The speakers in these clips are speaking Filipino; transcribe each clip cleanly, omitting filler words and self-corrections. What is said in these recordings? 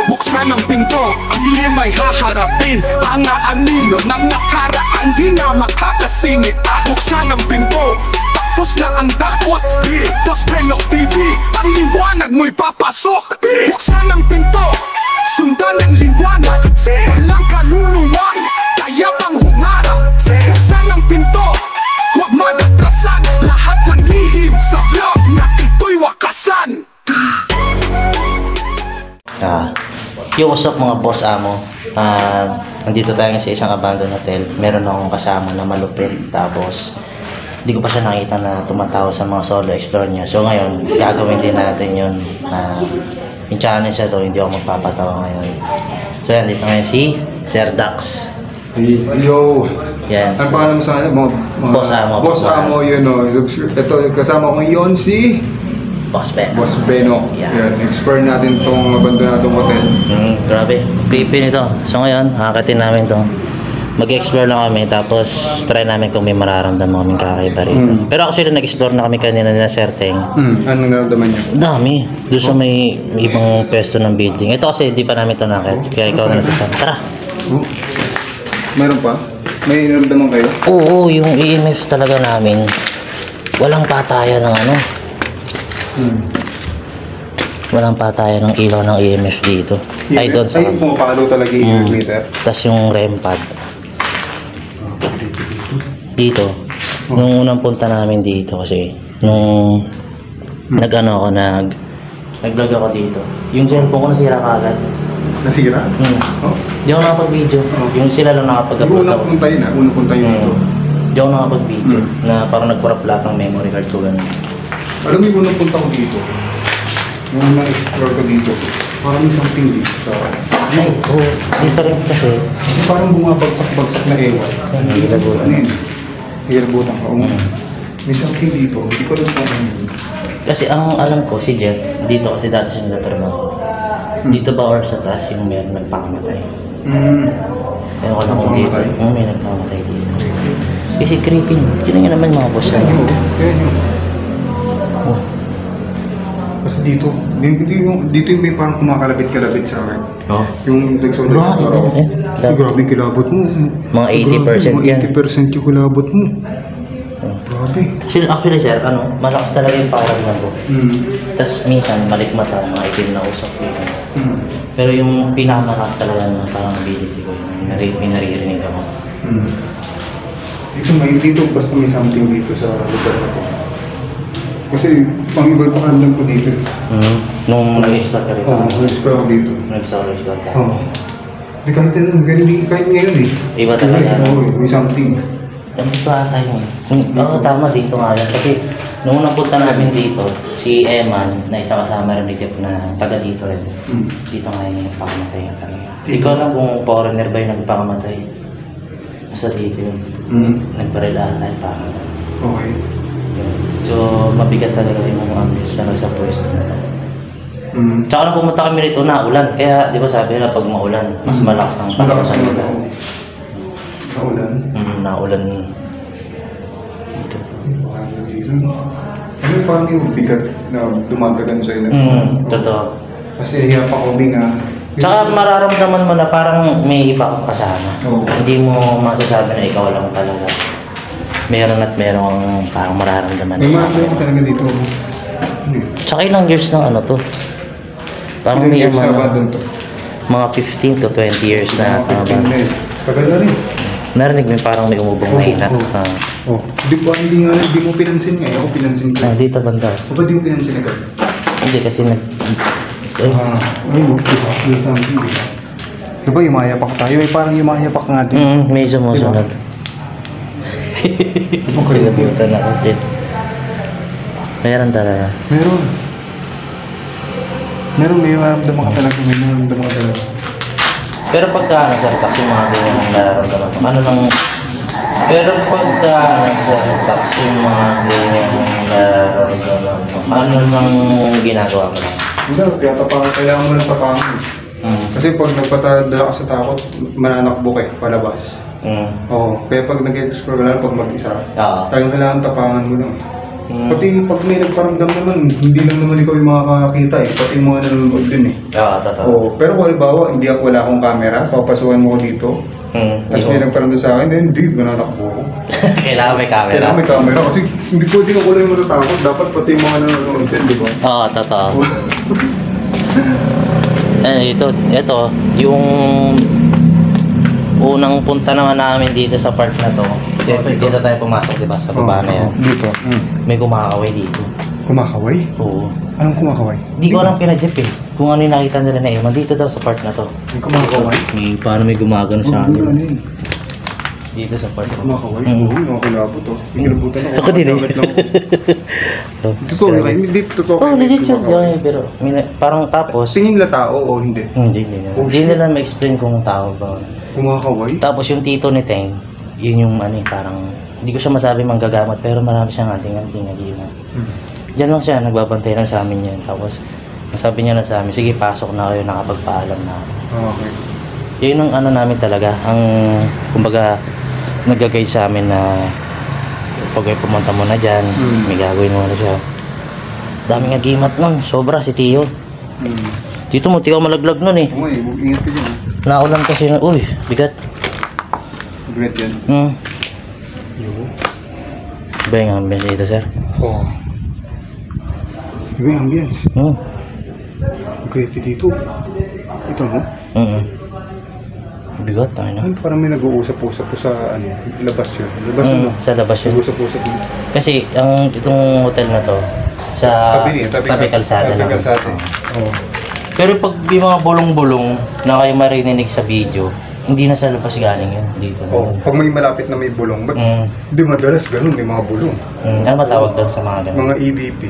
Buksan ang pinto, ang iyong may haharapin. Ang aanino ng nakaraan, di na makakasingit. Buksan ang pinto, tapos na ang dakot. Boss Benok TV, ang liwanag mo'y papasok. Buksan ang pinto, sundan ang liwanag. Walang kaluluwang, kaya pang humarap. Buksan ang pinto, huwag manatrasan. Lahat ng lihim sa vlog na ito'y wakasan. Yo, what's up mga boss amo? Nandito tayo sa isang abandoned hotel. Meron akong kasama na malupit. Tapos, hindi ko pa siya nakita na tumatawa sa mga solo explore niya. So ngayon, gagawin din natin yun. Yung challenge siya, so hindi ako magpapatawa ngayon. So yan, dito ngayon si Sir Dax. Yo! Yan. Ang pangalan mo sa Boss amo. Boss amo, yun o. Ito, kasama ko ngayon si Boss Ben. Boss Benok. Yeah. Yan, explore natin itong abandonadong hotel. Grabe, creepy nito. So ngayon, hakatin namin to. Mag-explore lang kami, tapos try namin kung may mararamdaman kaming kakaiba rito. Pero actually, nag-explore na kami kanina na Serteng. Anong nararamdaman niyo? Dami. Doon sa may ibang pwesto ng building. Ito kasi, hindi pa namin ito nakit. Kaya ikaw na nasasama. Tara! Meron pa? May nararamdaman kayo? Oo, yung EMF talaga namin. Walang patayan ng ano. Walang patayan ng ilaw ng EMF dito. Ay, doon sa... Ay, pumapalo talaga yung meter. Tapos yung REM pad. Dito. Nung unang punta namin dito kasi, nung nag-ano ako, nag-vlog ako dito. Yung cellphone ko nasira kagad. Nasira? Di ako nakapag-video. Yung sila lang nakapag-upload ako. Unang punta yun ito. Di ako nakapag-video. Na parang nag-corrupt lahat ng memory card ko ganun. Alam mo yung unang punta ko dito, nung na-explore ko dito, parang may something dito sa... Ay, oo. Different kasi. Parang bumabagsak-bagsak na ewan. Hilabutan. Ano yun? Hilabutan ka. May something dito, hindi ko alam kung ano yun. Kasi ang alam ko, si Jeff, dito kasi dati siya nagtatrabaho. Dito ba or sa taas yung may nagpakamatay? Pero ko lang kung dito. May nagpakamatay dito. Kasi creepy. Sino nga naman mga boss na yun? Kasi dito yung may parang kumakalabit-kalabit sa akin. Yung nagsulat sa parang, grabe kilabot mo. Mga 80% yan. 80% yung kilabot mo. Grabe. Actually sir, malakas talaga yung pakiramdam ko. Tapos minsan, malikmata, mga itim na usap dito. Pero yung pinakamalakas talaga ng parang ability ko, may naririnig ako. Dito basta may something dito sa lugar na to. Kasi pang-ibal pa kandang ko dito. Nung nag-explore ka rito? Oo, nag-explore ako dito. Nag-explore ka? Oo. Kahit ngayon eh. Iba talaga. Oo, may something. Ano ba tayo? Oo, tama dito nga yan. Kasi nung napunta namin dito, si Eman, na isa kasama rin ni Jeff na taga dito rin. Dito nga yung nagpakamatay nga talaga. Hindi ko alam kung foreigner ba yung nagpakamatay. Basta dito yun. Nagbarila tayo pakamatay. Okay. So, mabigat talaga yung mga ambience na sa pwesto na ito. Tsaka nung pumunta kami rito, naulan. Kaya, di ba sabi na pag maulan, mas malakas ang panahon sa nila. Naulan? Naulan. Dito. Ano parang yung bigat na dumadagan sa'yo na? Totoo. Kasi hirap ako nga. Tsaka mararamdaman mo na parang may iba kang kasama. Hindi mo masasabi na ikaw lang talaga. Meron at merong parang mararamdaman. May mararamdaman talaga dito. Tsaka ilang years ng ano to? Parang Ilang may years na ba doon to? mga 15 to 20 years na. Tagal na rin. Narinig mo parang may umubong mahina. Oh. Hindi mo pinansin nga. Ako pinansin ko. Dito banda. O ba't di mo pinansin agad? Hindi kasi Ay mo, diba? May something, diba? Diba yumayapak tayo? Parang yumayapak nga din. may sumusunod. Kinabutan ako, shit. Meron talaga. Meron, may maramdaman ka talaga. May maramdaman ka talaga. Pero pagka nagsalita yung mga ganyan ang nararamdaman mo, pero pagka nagsalita yung mga ganyan ang nararamdaman mo, ano nang ginagawa mo lang? Hindi, kaya kailangan mo ng tapangan. Kasi pag nagpatadala ka sa takot, mananakbo kayo palabas. Oo, kaya pag nag-explore ka lang pag mag-isa, talagang kailangan tapangan mo lang. Pati pag may nagparamdam naman, hindi lang naman ikaw yung makakakita eh. Pati yung mga nanonood din eh. Totoo. Oo, pero kung halimbawa, wala akong camera, papasukan mo ko dito. Tapos may nagparamdam sa akin, hindi, mananakbo ko. Kailangan may camera. Kailangan may camera kasi hindi pwedeng ako lang matatakot. Dapat pati yung mga nanonood din, di ba? Oo, totoo. Ito, yung unang punta naman namin dito sa park na to. Dito tayo pumasok, diba? Sa baba na yan. Dito. May kumakaway dito. Kumakaway? Oo. Anong kumakaway? Hindi ko alam kina Jeff eh. Kung ano yung nakita nila na Eman. Dito daw sa park na to. May kumakaway? Paano may gumagano sa akin. Ano Dito sa park. Kumakaway? Oo, nakakilabot to. Kinilabutan ako. Ako din eh. Totoo. Oh, legit yun. Pero parang tapos. Tingin nila tao o hindi? Hindi nila ma-explain kung tao ba. Kumakaway? Tapos yung tito ni Teng, yun yung parang, hindi ko siya masabi manggagamot, pero marami siyang anting-anting na gina. Diyan lang siya, nagbabantay lang sa amin yan. Tapos, sabi niya na sa amin, sige, pasok na kayo, nakapagpaalam na ako. Okay. Yun ang ano namin talaga, ang, kumbaga, nag-guide sa amin na, pag ay pumunta mo na dyan, may gagawin mo na siya. Daming agimat nun, sobra si Tio. Dito mo, tigaw malaglag nun eh. Oo, ingat ka dyan. Naulan kasi na, uy, bigat. Bigat yan? Iba yung ambience dito, sir? Oo. Iba yung ambience? Grabe dito. Ito mo? Bigat, tayo na. Ay, parang may nag-uusap-usap po sa labas yun. Labas ano? Sa labas yun. Nag-uusap-usap yun. Kasi, itong hotel na to, sa tabi kalsada lang. Oo. Pero pag may mga bulong-bulong na kayo marinig sa video, hindi na sa labas galing yun. Dito na. Oo. Pag may malapit na may bulong, ba't hindi madalas ganun, may mga bulong. Ano matawag doon sa mga ganun? Mga EVP.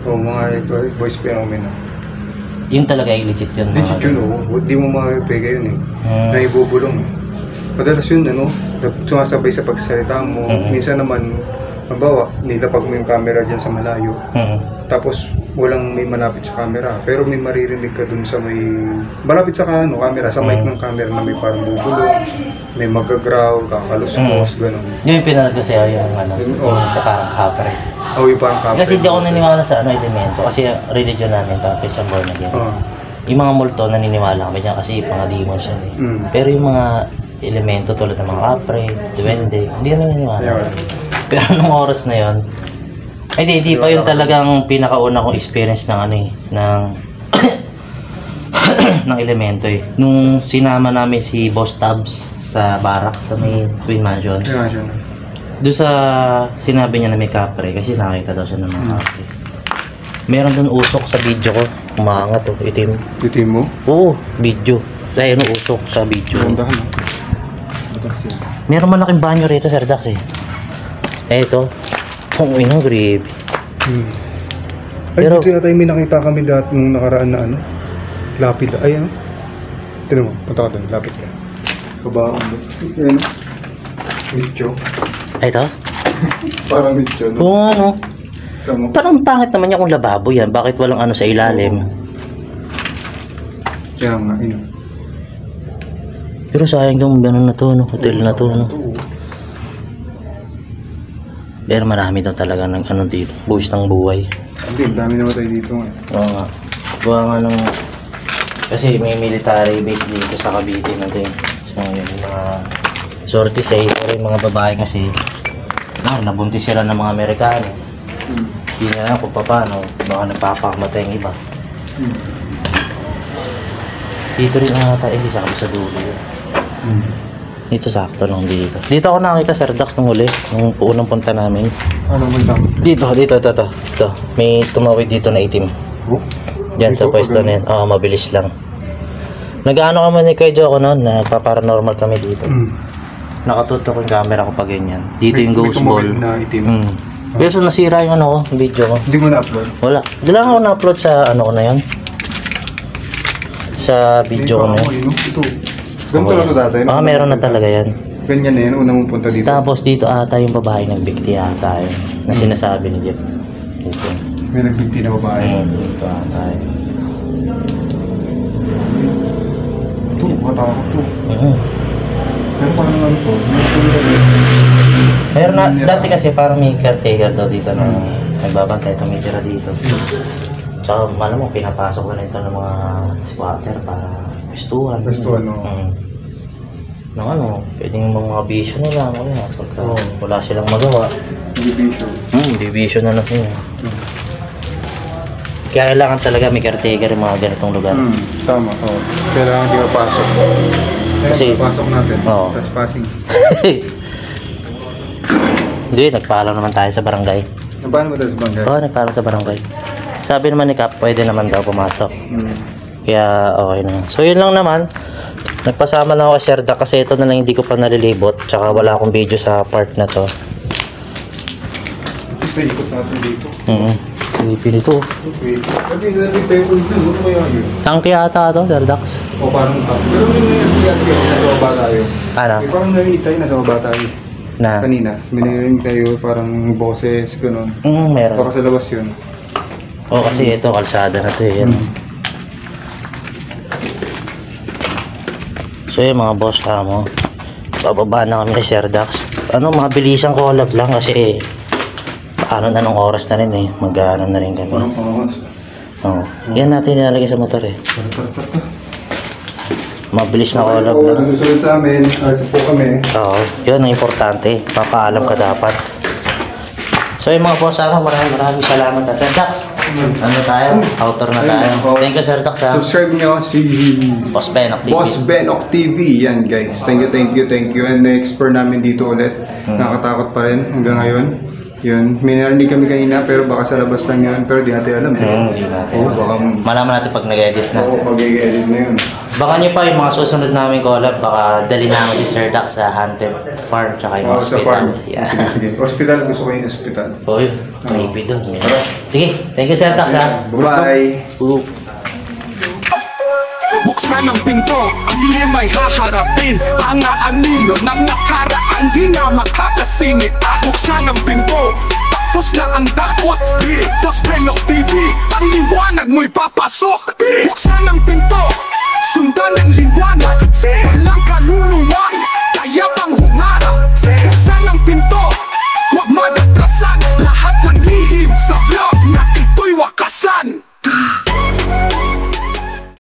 O mga voice phenomena. Yun talaga ay legit yun. Legit yun, oo. Hindi mo makapipega yun eh. Na ibubulong. Madalas yun, sumasabay sa pagsalita mo. Minsan naman, mabawa, nilapag mo yung camera dyan sa malayo. Tapos, walang may malapit sa camera. Pero may maririnig ka dun sa may... Malapit sa camera, sa mic ng camera na may parang bubulong. May magagrowl, kakaluskos, gano'n. Yung pinanood ko sa'yo yung yung sa parang kapre. Oo, yung parang kapre. Kasi hindi ako naniniwala sa elemento. Kasi religion namin, Christian born again. Yung mga multo, naniniwala kami dyan kasi mga demons siya eh. Pero yung mga elemento tulad ng mga kapre, duwende, hindi na naniniwala. Pero nung oras na yon, hindi pa yun talagang pinakauna kong experience ng ng elemento eh. Nung sinama namin si Boss Tabs sa barak sa may Twin Mansion. Doon sa sinabi niya na may kapre kasi nakita daw siya ng mga kapre. Meron doon usok sa video ko. Umaangat oh, itim. Itim mo? Oo, video. Dahil ano usok sa video. Ganda Meron malaking banyo rito, Sir Dax eh. Ito. Kung inang grabe. Ay, pero, dito na tayo may nakita kami dati nung nakaraan na lapid. Ay, tinan mo, punta ka doon, lapid ka. Kabaon doon. Ayan, Micho. Ay, ito? Parang Micho, no? Oo, ano? Parang pangit naman niya kung lababo yan. Bakit walang ano sa ilalim? Kaya nga, Pero sayang yung ganun na to, no? Hotel na to, no? Pero marami daw talaga ng ano dito, buwis ng buhay. Hindi, dami naman tayo dito nga. Oo nga. Gawa nga ng... Kasi may military base dito sa Cavite natin. So yung mga sorty say, pero yung mga babae kasi nabuntis sila ng mga Amerikano. Hindi na lang kung paano, baka nagpapakamatay yung iba. Dito rin ata, hindi sakto sa dulo. Dito sakto lang dito. Dito ako nakita Sir Dax nung huli, nung unang punta namin. Ano mo ito? Dito. May tumawid dito na itim. Diyan sa pwesto na yan. Oo, mabilis lang. Nag-ano kami ni Kuya Joko noon, nagpa-paranormal kami dito. Nakatutok yung camera ko pag ganyan. Dito yung ghost ball. Na itim. Pero so nasira yung ano ko, video ko. Hindi mo na-upload? Wala. Di lang ako na-upload sa ano ko na yan. Sa video ko na yan. Ito. Ganito lang ito dati. Meron na talaga yan. Ganyan na yan, unang mong punta dito. Tapos dito ata yung babae nagbigti ata yun. Na sinasabi ni Jeff. Dito. May nagbigti na babae. Dito ata yun. Ito, matakot to. Pero paano naman to? Pero dati kasi parang may caretaker daw dito na nagbabantay, tumitira dito. Tsaka malam mo, pinapasok na ito ng mga squatter para pwestuhan. Pwestuhan, no? Nang ano, pwedeng mga bisyo na lang. Pagka wala silang magawa. Bibisyo. Bibisyo na lang sila. Kaya kailangan talaga may caretaker yung mga ganitong lugar. Tama. Kailangan di mapasok. Kasi pasok natin. Trespassing. Hindi, nagpaalam naman tayo sa barangay. Paano mo tayo sa barangay? Oo, nagpaalam sa barangay. Sabi naman ni Cap, pwede naman daw pumasok. Kaya okay na. So yun lang naman. Nagpasama lang ako kay Sir Dax kasi ito na lang hindi ko pa nalilibot. Tsaka wala akong video sa part na to. Ito sa ikot natin dito. Pilipili to. Pwede nalagay tayo kung ito. Ano kaya yun? Tangke ata to, Sir Dax. O parang tangke. Pero may nangyayari tayo. Nasa baba tayo. Ano? Parang narinig tayo. Nasa baba tayo. Na? Kanina. May narinig tayo. Parang boses. Ganun. Meron. Baka sa labas yun. Oo, kasi ito, kalsada na to eh. So yun mga boss mo, bababa na kami ni Sir Dax. Mabilisang collab lang kasi ano na nung oras na rin eh. Mag-ano na rin kami. Parang pangawas. Oo. Yan natin nilalagay sa motor eh. Mabilis na collab lang. Nasusunod sa amin, alas po kami. Oo, yun ang importante. Papaalam ka dapat. So yung mga boss maraming salamat ha. Sir Dax, ano tayo? Outdoor na tayo. Thank you Sir Dax ha. Subscribe nyo si Boss Benok TV. Boss Benok TV. Yan guys. Thank you. And na-explore namin dito ulit. Nakatakot pa rin hanggang ngayon. Yun. May narinig kami kanina pero baka sa labas lang yun. Pero di natin alam. Hindi natin. Malaman natin pag nag-edit na. Oo, pag i-edit na yun. Baka nyo pa yung mga susunod namin collab, baka dali namin si Sir Dax sa Haunted Farm tsaka yung hospital. Sige. Hospital, gusto ko yung hospital. Oo yun, creepy doon. Sige, thank you Sir Dax ha. Bye! Buksan ang pinto, ang dilim ay haharapin. Ang aanino ng nakaraan, di nga makakasingit. Buksan ang pinto, tapos na ang dakot. Boss Benok TV, ang liwanag mo'y papasok. Buksan ang pinto, sundan ang liwanag.